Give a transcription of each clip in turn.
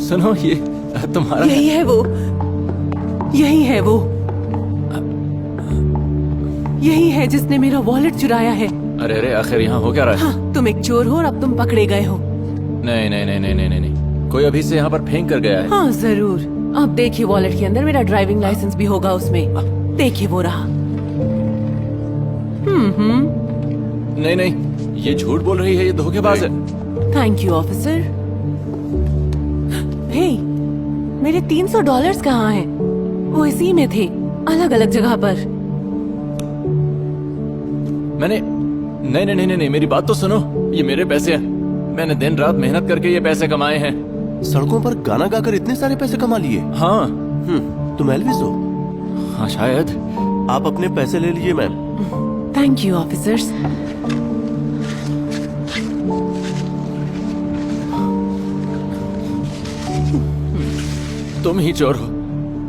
सुनो, ये तुम्हारा यही है वो, यही है वो, यही है जिसने मेरा वॉलेट चुराया है। अरे अरे, आखिर यहाँ हो क्या रहा है? हाँ, तुम एक चोर हो और अब तुम पकड़े गए हो। नहीं नहीं नहीं नहीं नहीं नहीं, कोई अभी से यहाँ पर फेंक कर गया है। हाँ जरूर। अब देखिए, वॉलेट के अंदर मेरा ड्राइविंग लाइसेंस भी होगा उसमें। देखिए वो रहा। नहीं नहीं, ये झूठ बोल रही है, ये धोखेबाज है। Thank you officer. हे, मेरे $300 कहाँ हैं? वो इसी में थे, अलग अलग जगह पर। मैंने नहीं नहीं नहीं नहीं, मेरी बात तो सुनो, ये मेरे पैसे हैं। मैंने दिन रात मेहनत करके ये पैसे कमाए हैं। सड़कों पर गाना गाकर इतने सारे पैसे कमा लिए? हाँ। तुम एल्विस हो? हाँ शायद। आप अपने पैसे ले लीजिए मैम। Thank you officers. तुम ही चोर हो,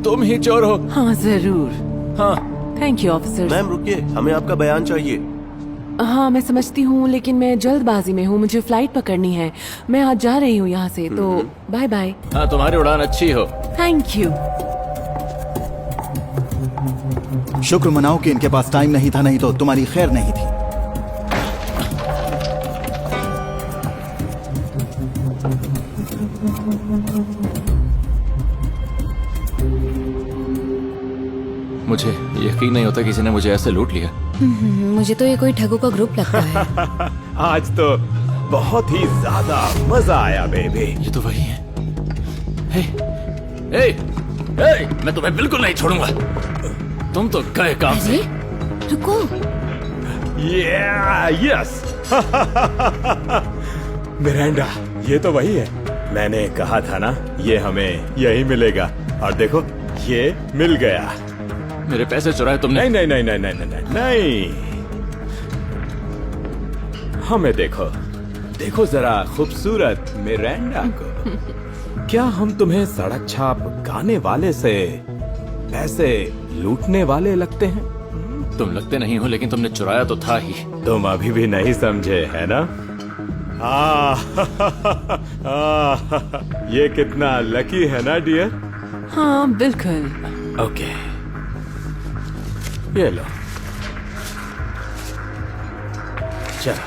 तुम ही चोर हो। हाँ जरूर। हाँ। Thank you officers. मैम रुकिए, हमें आपका बयान चाहिए। हाँ मैं समझती हूँ, लेकिन मैं जल्दबाजी में हूँ, मुझे फ्लाइट पकड़नी है। मैं आज जा रही हूँ यहाँ से, तो बाय बाय। हाँ, तुम्हारी उड़ान अच्छी हो। Thank you. शुक्र मनाओ कि इनके पास टाइम नहीं था, नहीं तो तुम्हारी खैर नहीं थी। मुझे यकीन नहीं होता किसी ने मुझे ऐसे लूट लिया। मुझे तो ये कोई ठगों का ग्रुप लगता है। आज तो बहुत ही ज्यादा मजा आया बेबी। ये तो वही है। हे, हे, हे, मैं तुम्हें बिल्कुल नहीं छोड़ूंगा। तुम तो गए काम से। अरे रुको, यस। मिरांडा, ये तो वही है। मैंने कहा था ना, ये हमें यही मिलेगा। और देखो, ये मिल गया। मेरे पैसे चुराए तुमने। नहीं नहीं नहीं नहीं नहीं नहीं नहीं। हमें देखो, देखो जरा खूबसूरत मिरांडा को। क्या हम तुम्हें सड़क छाप गाने वाले से पैसे लूटने वाले लगते हैं? तुम लगते नहीं हो, लेकिन तुमने चुराया तो था ही। तुम अभी भी नहीं समझे, है ना? ये कितना लकी है ना डियर? हाँ बिल्कुल। ओके, ये लो। चलो,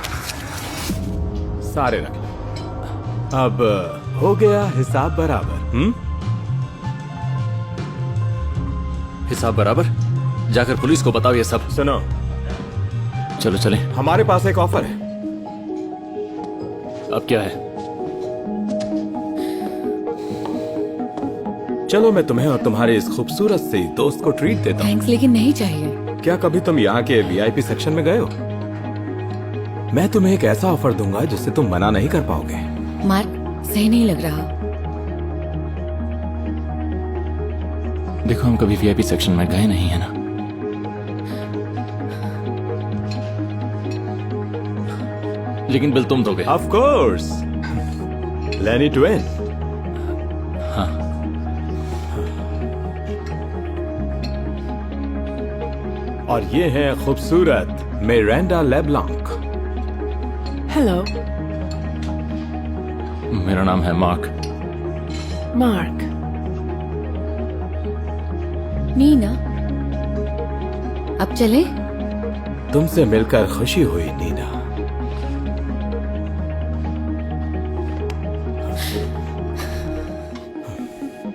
सारे रख लो। अब हो गया हिसाब बराबर। हिसाब बराबर? जाकर पुलिस को बताओ ये सब। सुनो, चलो चलें। हमारे पास एक ऑफर है। अब क्या है? चलो, मैं तुम्हें और तुम्हारे इस खूबसूरत से दोस्त को ट्रीट देता हूँ। थैंक्स, लेकिन नहीं चाहिए। क्या कभी तुम यहाँ के वीआईपी सेक्शन में गए हो? मैं तुम्हें एक ऐसा ऑफर दूंगा जिससे तुम मना नहीं कर पाओगे। मार्क, सही नहीं लग रहा। देखो, हम कभी वीआईपी सेक्शन में गए नहीं है ना। लेकिन बिल तुम दोगे। ऑफ कोर्स, लेनी टू विन। हाँ। और ये है खूबसूरत मिरांडा लेब्लांक। हेलो, मेरा नाम है मार्क। मार्क। नीना, अब चले? तुमसे मिलकर खुशी हुई नीना।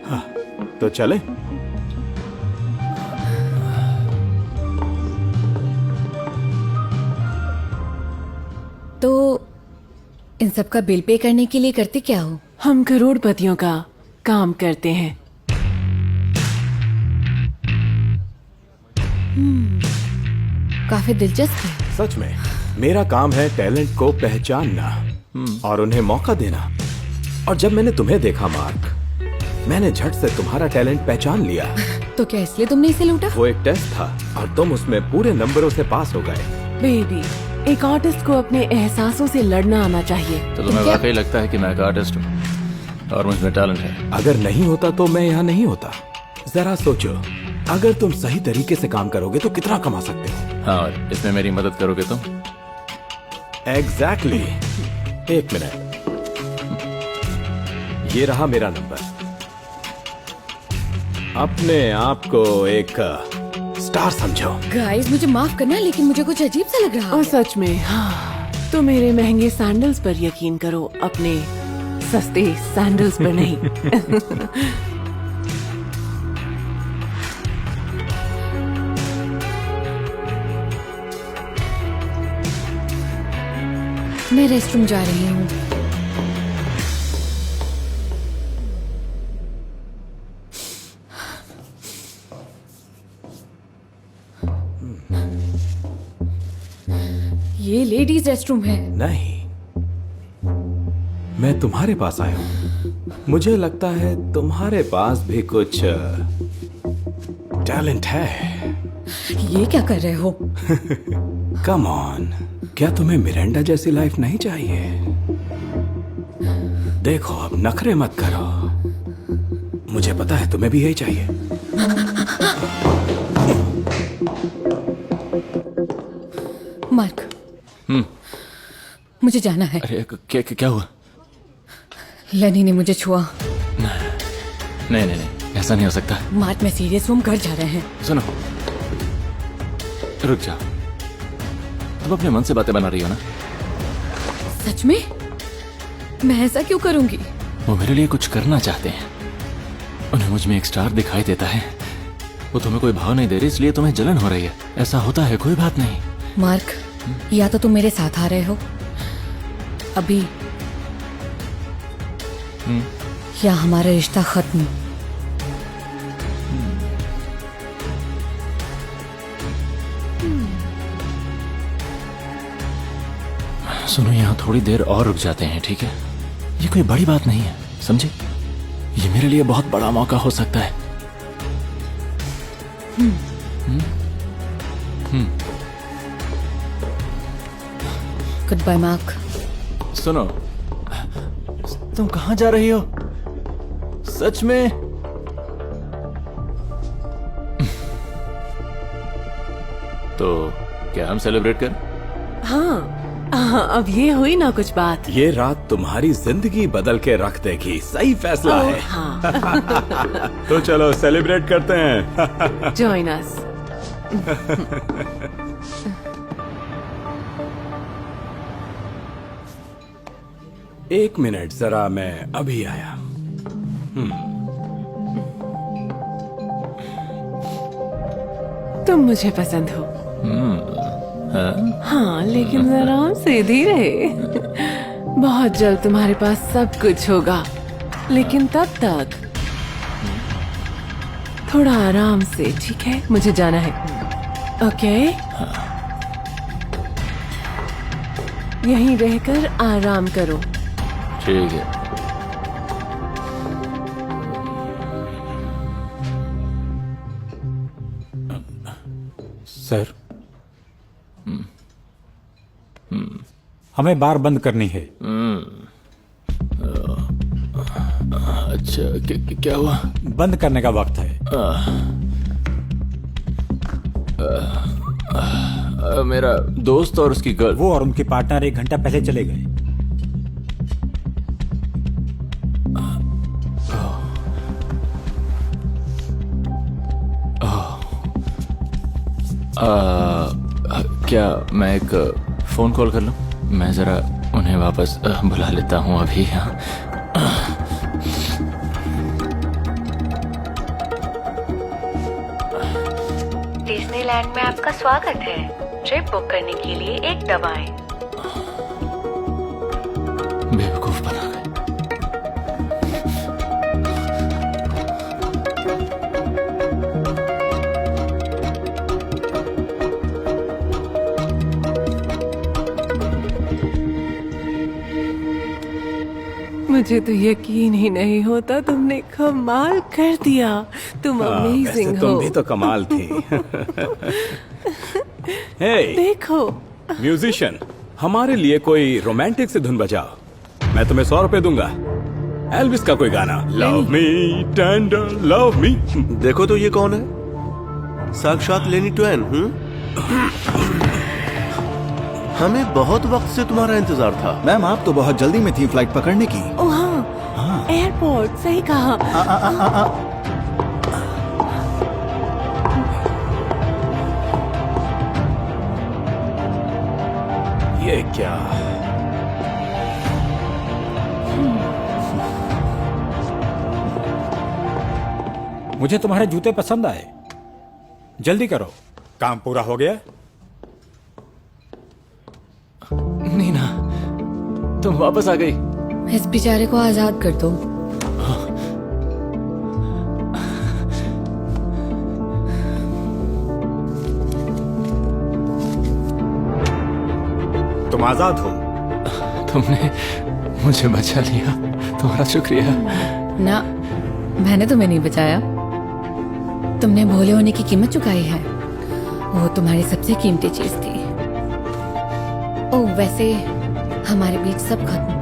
हाँ, तो चले? तो इन सब का बिल पे करने के लिए करते क्या हो? हम करोड़पतियों का काम करते हैं। काफी दिलचस्प है। सच में, मेरा काम है टैलेंट को पहचानना और उन्हें मौका देना। और जब मैंने तुम्हें देखा मार्क, मैंने झट से तुम्हारा टैलेंट पहचान लिया। तो क्या इसलिए तुमने इसे लूटा? वो एक टेस्ट था और तुम उसमें पूरे नंबरों से पास हो गए। बेबी, एक आर्टिस्ट को अपने एहसासों से लड़ना आना चाहिए। तो तुम्हें वाकई लगता है कि मैं एक आर्टिस्ट हूँ और मुझमें टैलेंट है? अगर नहीं होता तो मैं यहाँ नहीं होता। जरा सोचो, अगर तुम सही तरीके से काम करोगे तो कितना कमा सकते हो। हाँ, और इसमें मेरी मदद करोगे तुम? एग्जैक्टली। एक मिनट। ये रहा मेरा नंबर। अपने आप को एक स्टार समझो। गाइस मुझे माफ करना लेकिन मुझे कुछ अजीब सा लग रहा और है। सच में हाँ, तो मेरे महंगे सैंडल्स पर यकीन करो, अपने सस्ते सैंडल्स पर नहीं। मैं रेस्टरूम जा रही हूँ। ये लेडीज रेस्टरूम है। नहीं, मैं तुम्हारे पास आया हूं। मुझे लगता है तुम्हारे पास भी कुछ टैलेंट है। ये क्या कर रहे हो? कम ऑन, क्या तुम्हें मिरांडा जैसी लाइफ नहीं चाहिए? देखो अब नखरे मत करो, मुझे पता है तुम्हें भी यही चाहिए। मार्क, मुझे जाना है। अरे क्या हुआ? लेनी ने मुझे छुआ। नहीं नहीं नहीं, ऐसा नहीं हो सकता। मार्क मैं सीरियस हूँ, हम घर जा रहे हैं। सुनो, रुक जाओ। तुम अपने मन से बातें बना रही हो ना? सच में? मैं ऐसा क्यों करूंगी? वो मेरे लिए कुछ करना चाहते हैं। उन्हें मुझ में एक स्टार दिखाई देता है। वो तुम्हें कोई भाव नहीं दे रही, इसलिए तुम्हें जलन हो रही है। ऐसा होता है, कोई बात नहीं। मार्क, या तो तुम मेरे साथ आ रहे हो अभी, या हमारा रिश्ता खत्म। सुनो, यहाँ थोड़ी देर और रुक जाते हैं, ठीक है? ये कोई बड़ी बात नहीं है, समझे? ये मेरे लिए बहुत बड़ा मौका हो सकता है। Good bye mark. सुनो, तुम कहाँ जा रही हो? सच में? तो क्या हम सेलिब्रेट कर? हाँ, अब ये हुई ना कुछ बात। ये रात तुम्हारी जिंदगी बदल के रख देगी। सही फैसला ओह, है। हाँ। तो चलो सेलिब्रेट करते हैं। Join us. एक मिनट जरा, मैं अभी आया। तुम मुझे पसंद हो। हाँ, लेकिन जरा सीधी रहे। बहुत जल्द तुम्हारे पास सब कुछ होगा, लेकिन तब तक थोड़ा आराम से, ठीक है? मुझे जाना है। ओके? यहीं रहकर आराम करो। ठीक है। सर, हमें बार बंद करनी है। अच्छा, क्या हुआ? बंद करने का वक्त है। मेरा दोस्त और उसकी गर्ल। वो और उनके पार्टनर 1 घंटा पहले चले गए। क्या मैं एक फोन कॉल कर लूं? मैं जरा उन्हें वापस बुला लेता हूं अभी। हाँ, डिज्नीलैंड में आपका स्वागत है। ट्रिप बुक करने के लिए 1 दबाएं। बेवकूफ बना गए। मुझे तो यकीन ही नहीं होता, तुमने कमाल कर दिया। तुम अमेजिंग वैसे हो। तुम भी तो कमाल थी। हे देखो, म्यूजिशियन, हमारे लिए कोई रोमांटिक सी धुन बजाओ। मैं तुम्हें 100 रुपए दूंगा। एल्विस का कोई गाना। Love me tender love me. देखो तो ये कौन है? साक्षात लेनी ट्वेन। हमें बहुत वक्त से तुम्हारा इंतजार था। मैम, आप तो बहुत जल्दी में थी फ्लाइट पकड़ने की। ओ हाँ, एयरपोर्ट, सही कहा। ये क्या? मुझे तुम्हारे जूते पसंद आए। जल्दी करो, काम पूरा हो गया। नीना, तुम वापस आ गई। इस बेचारे को आजाद कर दो। तुम आजाद हो। तुमने मुझे बचा लिया, तुम्हारा शुक्रिया। ना, मैंने तुम्हें नहीं बचाया। तुमने भोले होने की कीमत चुकाई है। वो तुम्हारी सबसे कीमती चीज थी। ओह, वैसे हमारे बीच सब खत्म।